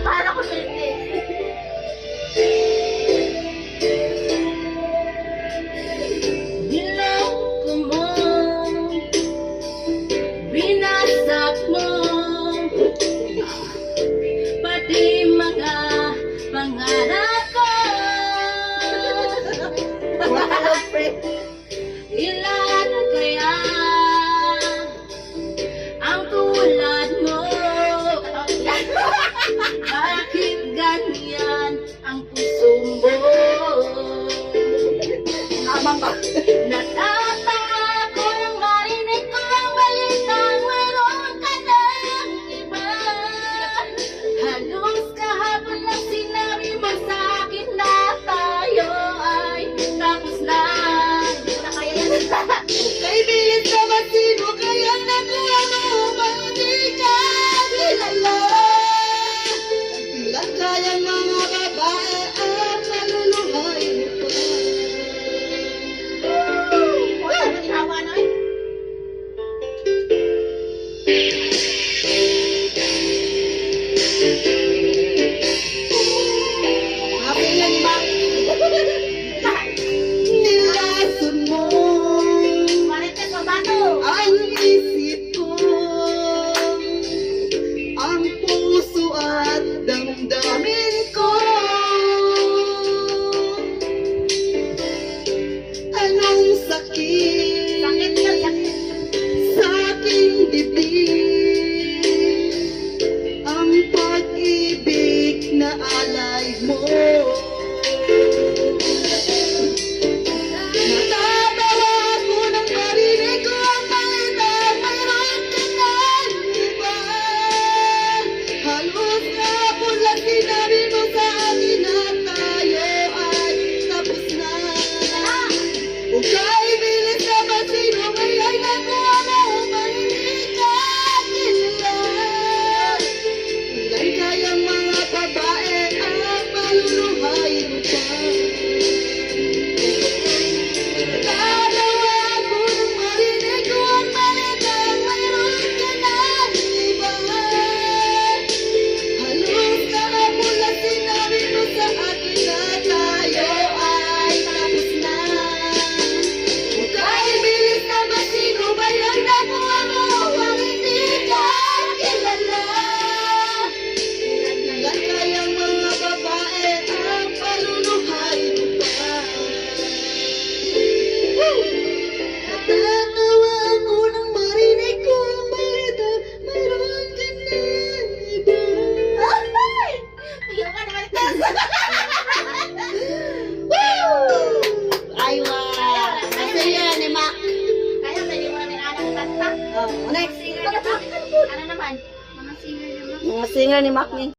Para ko silti. Niloko mo, binasak mo, pati mga pangarap ko. Ilan kaya ang tulad mo? Bakit ganyan ang puso mo? Natatawa ko nang marinig ko ang balitang mayroon ka ng iba. Halos kahapon lang sinabi mo sa akin na tayo ay tapos na. Hindi ko na kaya yan. Kay bilis naman sino kaya nakuha mo bang di ka kilala? Ilan kayang mga babae at naluluhay mo pa? Wala, naghawa na eh. Aking yan ba? Nilason mo Marites, mabato. ang isip ko, ang puso at damdamin ko. Anong sakit Sakit yun, sakit. sa aking dibdib, ang pag-ibig na alay mo. Natatawa ako nang marinig ko ang balitang mayroon ka ng iba. Halos kahapon lang sinabi mo sa akin na tayo ay tapos na. Ukay bilis naman sino kaya'y nakuha mo bang hindi ka kilala? Ilan kayang mga babae ang maluluhay mo pa? Natatawa ako nang marinig ko ang balitang mayroon ka ng iba. Halos kahapon lang sinabi mo sa akin na tayo ay tapos na. Ukay bilis naman sino ba yung nakuha mo bang hindi ka kilala? Ilan kayang mga babae ang paluluhay mo pa? Natatawa ako nang marinig ko ang balita mayroon ka ng iba. Ay! Tingnan ka naman ito. Aywa! Kasi yan ni Mac. Kaya naliwan ng anak kanta. Oh, next. Singer ni Mac. Ano naman? Mga singer ni Mac. Mga singer ni Mac ni.